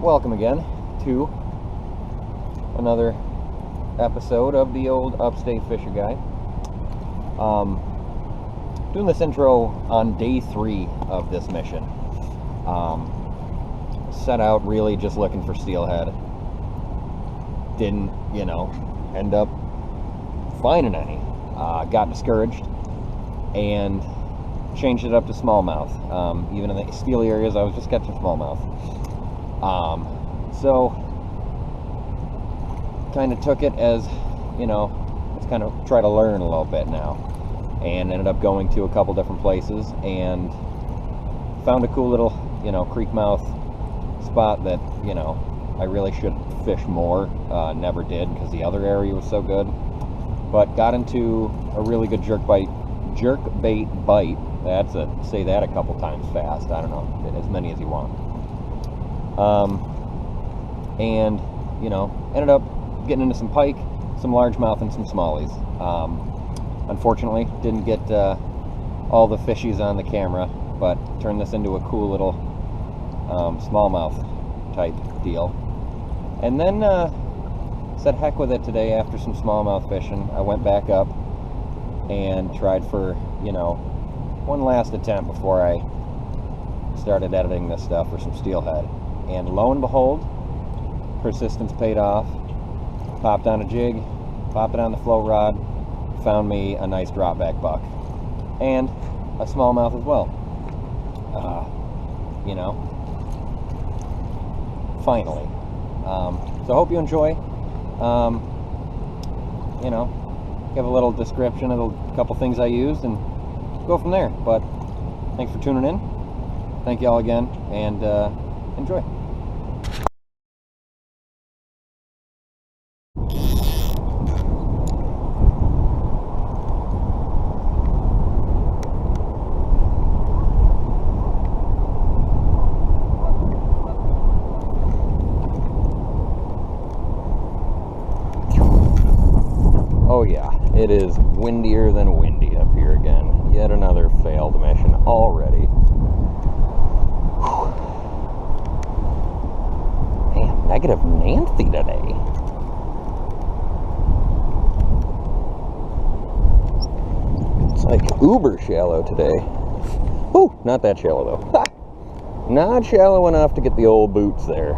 Welcome again to another episode of the old Upstate Fisher Guy. Doing this intro on day 3 of this mission. Set out really just looking for steelhead. Didn't, end up finding any. Got discouraged and changed it up to smallmouth. Even in the steely areas, I was just catching smallmouth. So kind of took it as, let's kind of try to learn a little bit now, and ended up going to a couple different places and found a cool little, creek mouth spot that, I really should fish more. Never did because the other area was so good, but got into a really good jerk bait bite. Say that a couple times fast. I don't know, as many as you want. And ended up getting into some pike, some largemouth, and some smallies. Unfortunately, didn't get all the fishies on the camera, but turned this into a cool little smallmouth type deal. And then said heck with it today. After some smallmouth fishing, I went back up and tried for one last attempt before I started editing this stuff for some steelhead. And lo and behold, persistence paid off. Popped on a jig, popped it on the float rod, found me a nice drop back buck, and a smallmouth as well. Finally. So I hope you enjoy. Give a little description of a couple things I used and go from there. But thanks for tuning in. Thank you all again, and enjoy. Oh yeah, it is windier than windy up here again. Yet another failed mission already. Man, negative Nancy today. It's like uber shallow today. Ooh, not that shallow though. Ha! Not shallow enough to get the old boots there.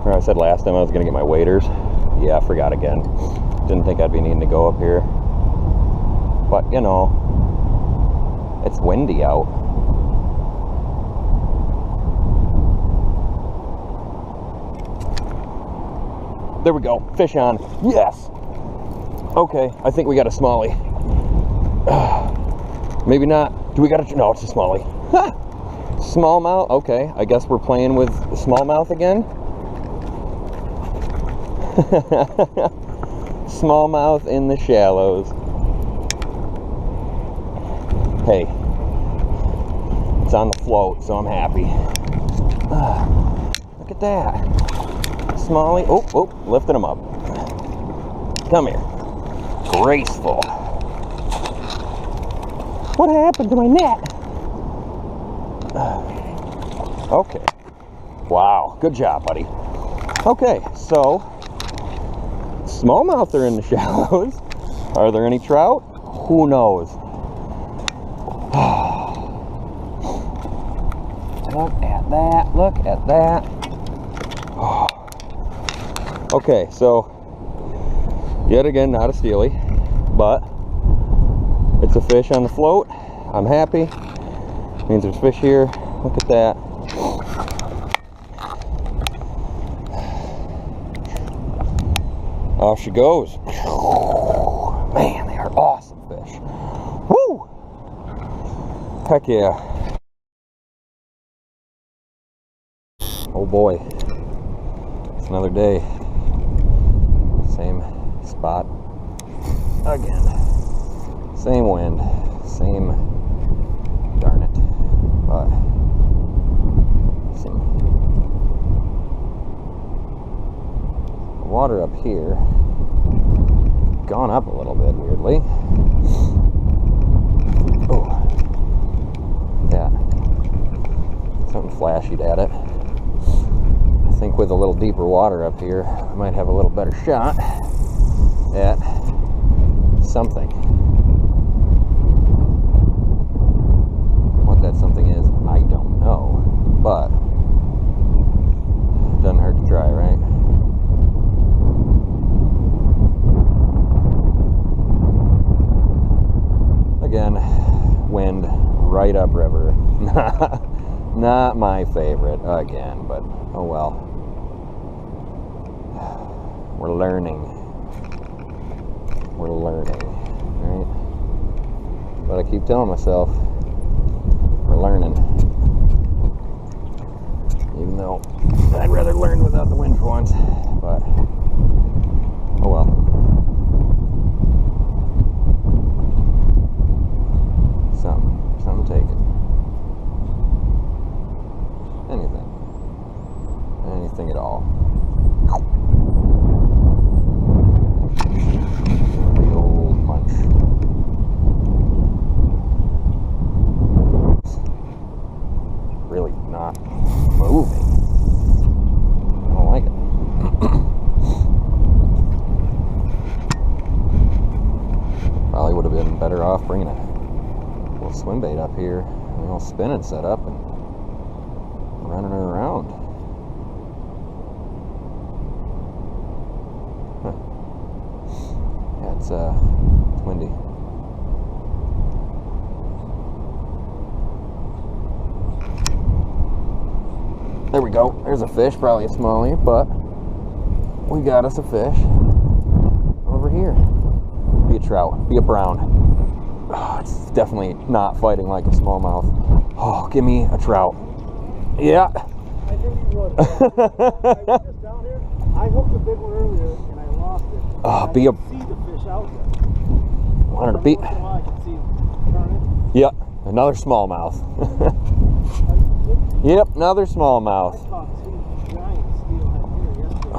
I said last time I was going to get my waders. Yeah, I forgot again. Didn't think I'd be needing to go up here. But, it's windy out. There we go. Fish on. Yes! Okay, I think we got a smallie. Maybe not. Do we got a... No, it's a smallie. Ha! Smallmouth. Okay, I guess we're playing with smallmouth again. Smallmouth in the shallows. Hey, it's on the float, so I'm happy. Look at that. Smallie. Oh, lifting him up. Come here. Graceful. What happened to my net? Okay. Wow. Good job, buddy. Okay, so smallmouth are in the shallows. Are there any trout? Who knows? Look at that. Look at that. Okay, so yet again, not a steely, but it's a fish on the float. I'm happy. Means there's fish here. Look at that. Off she goes. Man, they are awesome fish. Woo! Heck yeah. Oh boy. It's another day. Same spot. Again. Same wind. Same. Darn it. But. Water up here gone up a little bit weirdly. Oh yeah, flashied at it. I think with a little deeper water up here, I might have a little better shot at something. What that something is, I don't know, but it doesn't hurt to try, right? Again, wind right upriver. Not my favorite again, but oh well. We're learning. We're learning, right? But I keep telling myself, we're learning. Even though I'd rather learn without the wind for once, but oh well. Something take it. Anything at all. Big old munch. Really not moving. I don't like it. Probably would have been better off bringing a little swim bait up here, a little spinning set up and running her around. Yeah, it's windy. There we go. There's a fish, probably a smallie, but we got us a fish over here. Be a trout, be a brown. Oh, it's definitely not fighting like a smallmouth. Oh, give me a trout. Yeah. I knew you would. I was just down here. I hooked a big one earlier and I lost it. Oh, I be a. see the fish out there. Wanted to be. I can see turning. Yep, another smallmouth. Yep, another I smallmouth. caught two giant steelhead here yesterday.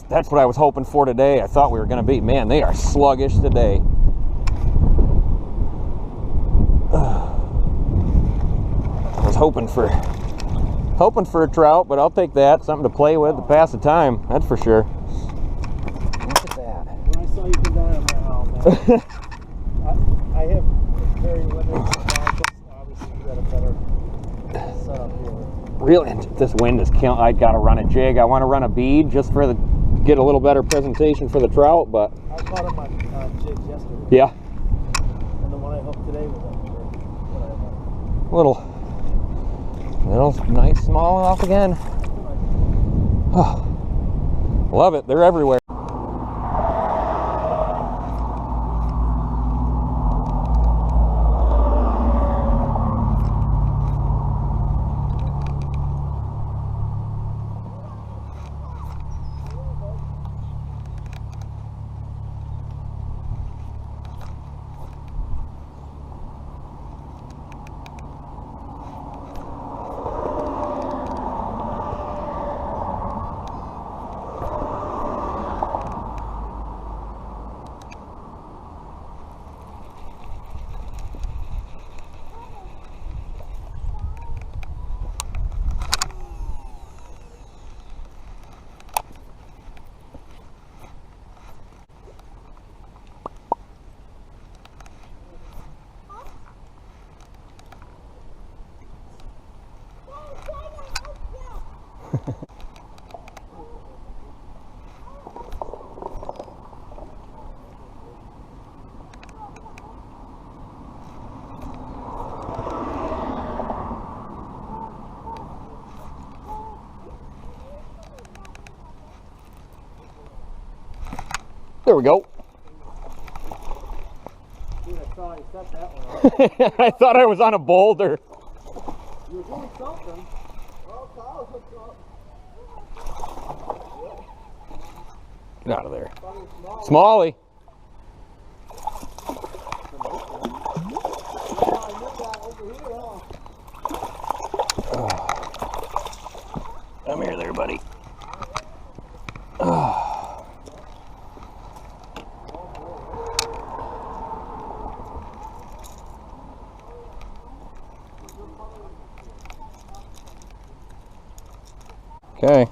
That's what I was hoping for today. I thought we were going to be. Man, they are sluggish today. I was hoping for a trout, but I'll take that. Something to play with to pass the time. That's for sure. Look at that. When I saw you come down, I'm like, oh man. I have very limited supply. Obviously, you got a better setup here. Really, this wind is killing. I got to run a jig. I want to run a bead just for get a little better presentation for the trout, but I caught him on jigs yesterday. yeah. And the one I hooked today was on Little nice smallmouth again. Oh, love it. They're everywhere. There we go. Dude, I thought I set that one up. I thought I was on a boulder. You were doing something. Oh, Kyle's hooked up. Get out of there. Smallie. Come here there, buddy. Okay.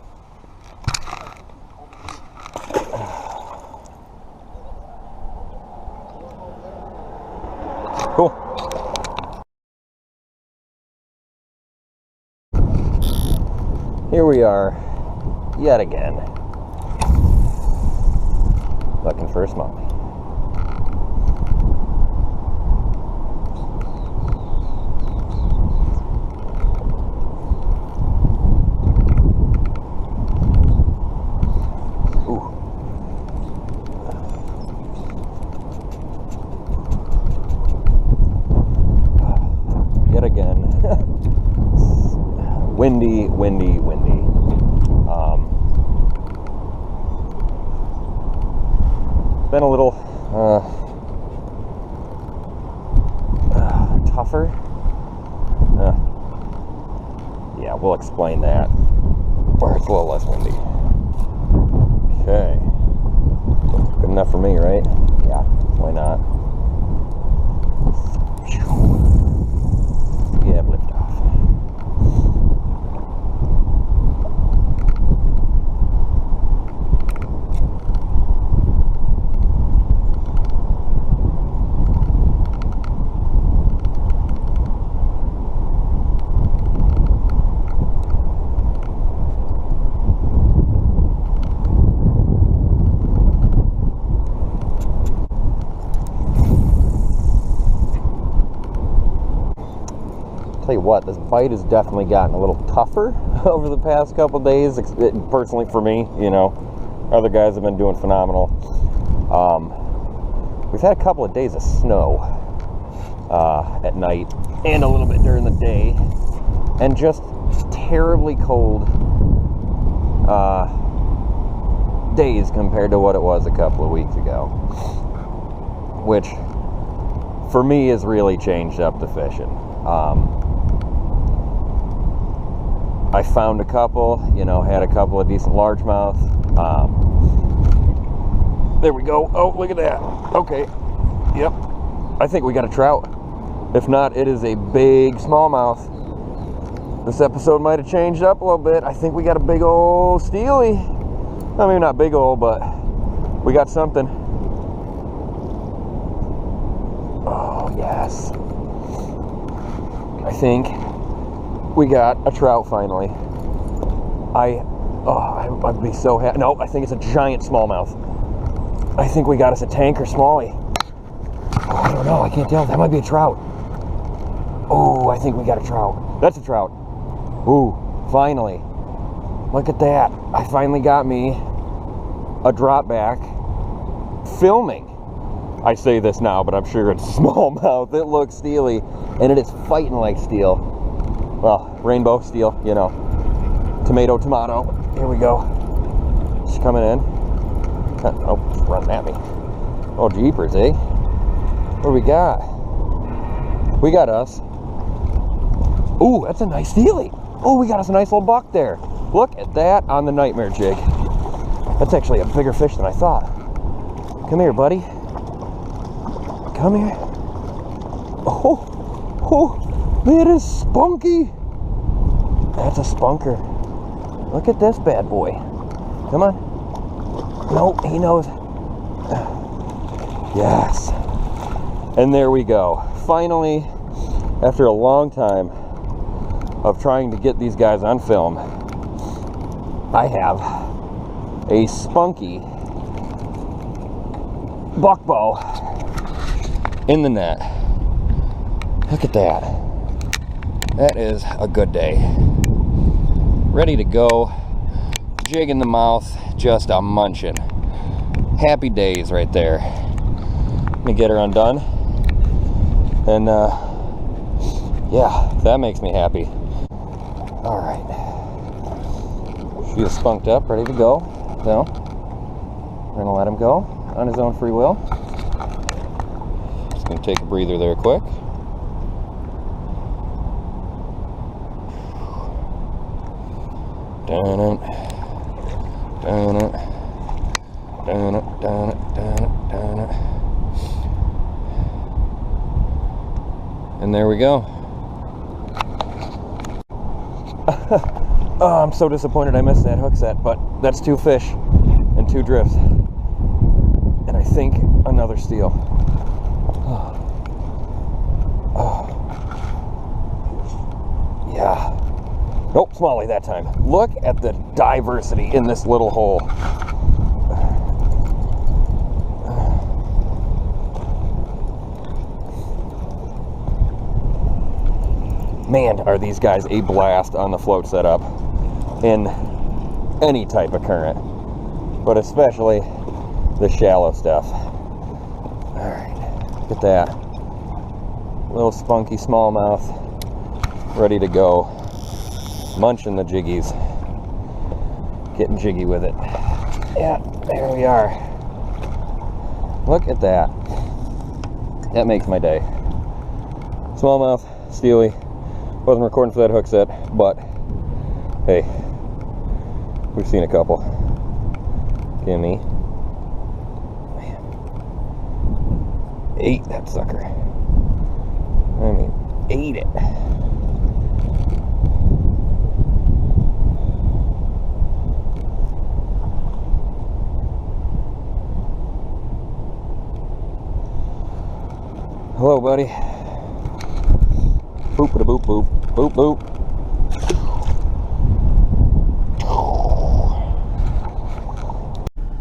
Cool. Here we are, yet again, looking for a smallmouth. Yet again. Windy. Been a little tougher. Yeah, we'll explain that. Or it's a little less windy. Okay. Good enough for me, right? Yeah, why not? Yeah, lift off. Tell you what, this bite has definitely gotten a little tougher over the past couple days. Personally for me, you know, other guys have been doing phenomenal. We've had a couple of days of snow at night and a little bit during the day, and just terribly cold days compared to what it was a couple of weeks ago, which for me has really changed up the fishing. I found a couple, you know, had a couple of decent largemouth. There we go. Oh, look at that. Okay. Yep. I think we got a trout. If not, it is a big smallmouth. This episode might have changed up a little bit. I think we got a big old steely. I mean, not big old, but we got something. Oh, yes. I think we got a trout finally. I'd be so happy. No, I think it's a giant smallmouth. I think we got us a tanker smallie. Oh, I don't know. I can't tell. That might be a trout. Oh, I think we got a trout. That's a trout. Ooh, finally. Look at that. I finally got me a drop back filming. I say this now, but I'm sure it's smallmouth. It looks steely, and it is fighting like steel. Well, rainbow steel, you know. Tomato. Here we go. She's coming in. Oh, she's running at me. Oh, jeepers, eh? What do we got? We got us. Ooh, that's a nice steely. Oh, we got us a nice little buck there. Look at that on the nightmare jig. That's actually a bigger fish than I thought. Come here, buddy. Come here. Oh, it is spunky. That's a spunker. Look at this bad boy. Come on. Nope, he knows. Yes. And there we go. Finally, after a long time of trying to get these guys on film, I have a spunky buckbow in the net. Look at that. That is a good day. Ready to go. Jig in the mouth, just a munching. Happy days right there. Let me get her undone. And yeah, that makes me happy. All right. She is spunked up, ready to go. So, we're gonna let him go on his own free will. Just gonna take a breather there quick. Dun it. Dun it. Dun it. Dun it. Dun it. Dun it. And there we go. Oh, I'm so disappointed I missed that hook set, but that's 2 fish and 2 drifts. And I think another steel. Oh. Oh. Yeah. Nope, smallie that time. Look at the diversity in this little hole. Man, are these guys a blast on the float setup in any type of current, but especially the shallow stuff. All right, look at that. Little spunky smallmouth, ready to go. Munching the jiggies. Getting jiggy with it. Yeah, there we are. Look at that. That makes my day. Smallmouth, steely. Wasn't recording for that hook set, but hey, we've seen a couple. Gimme. Man. Ate that sucker. I mean, ate it. Hello, buddy. Boop a boop boop. Boop boop.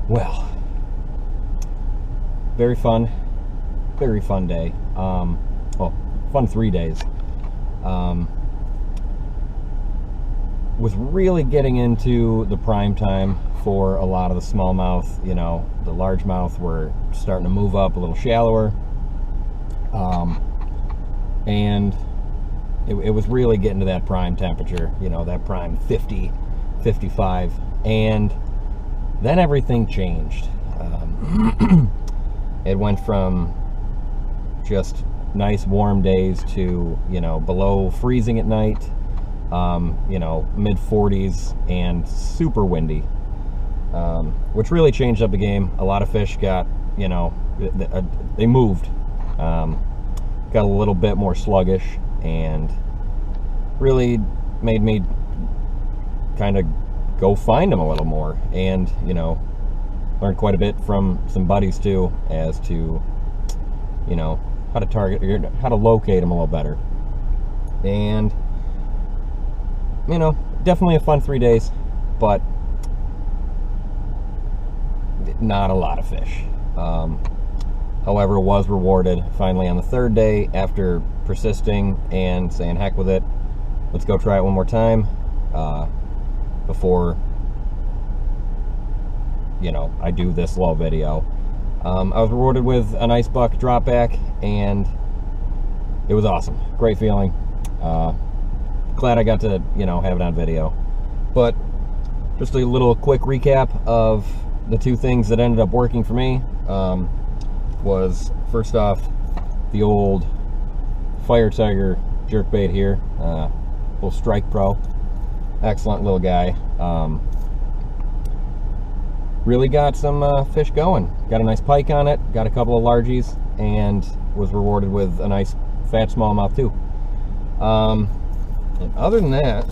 Well, very fun day. Well, fun 3 days. Was really getting into the prime time for a lot of the smallmouth. You know, the largemouth were starting to move up a little shallower. And it was really getting to that prime temperature, you know, that prime 50, 55, and then everything changed. It went from just nice warm days to, you know, below freezing at night, you know, mid 40s and super windy, which really changed up the game. A lot of fish got, you know, they moved, got a little bit more sluggish, and really made me kind of go find them a little more, and, you know, learned quite a bit from some buddies too as to, you know, how to target, how to locate them a little better. And, you know, definitely a fun 3 days, but not a lot of fish. However, was rewarded finally on the 3rd day after persisting and saying heck with it. Let's go try it one more time before, you know, I do this little video. I was rewarded with a nice buck drop back, and it was awesome. Great feeling. Glad I got to, you know, have it on video. But just a little quick recap of the 2 things that ended up working for me. Was first off the old Firetiger jerkbait here, little Strike Pro, excellent little guy. Really got some fish going. Got a nice pike on it, got a couple of largies, and was rewarded with a nice fat smallmouth too. And other than that,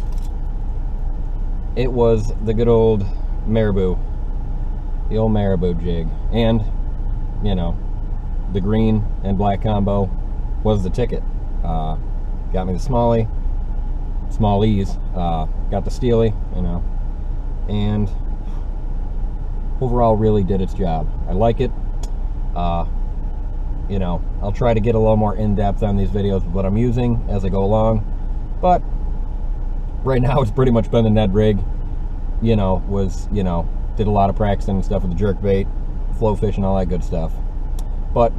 it was the good old maribou, the old maribou jig, and, you know, the green and black combo was the ticket. Got me the smallies, got the steely, you know, and overall really did its job. I like it. You know, I'll try to get a little more in-depth on these videos with what I'm using as I go along, but right now it's pretty much been the Ned rig. You know, did a lot of practicing and stuff with the jerkbait, flow fishing, all that good stuff. But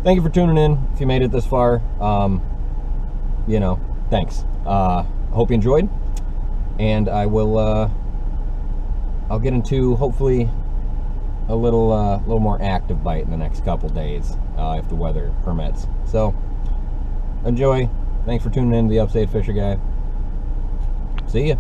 thank you for tuning in. If you made it this far, you know, thanks. Hope you enjoyed, and I will. I'll get into hopefully a little more active bite in the next couple days if the weather permits. So enjoy. Thanks for tuning in to the Upstate Fisher Guy. See ya.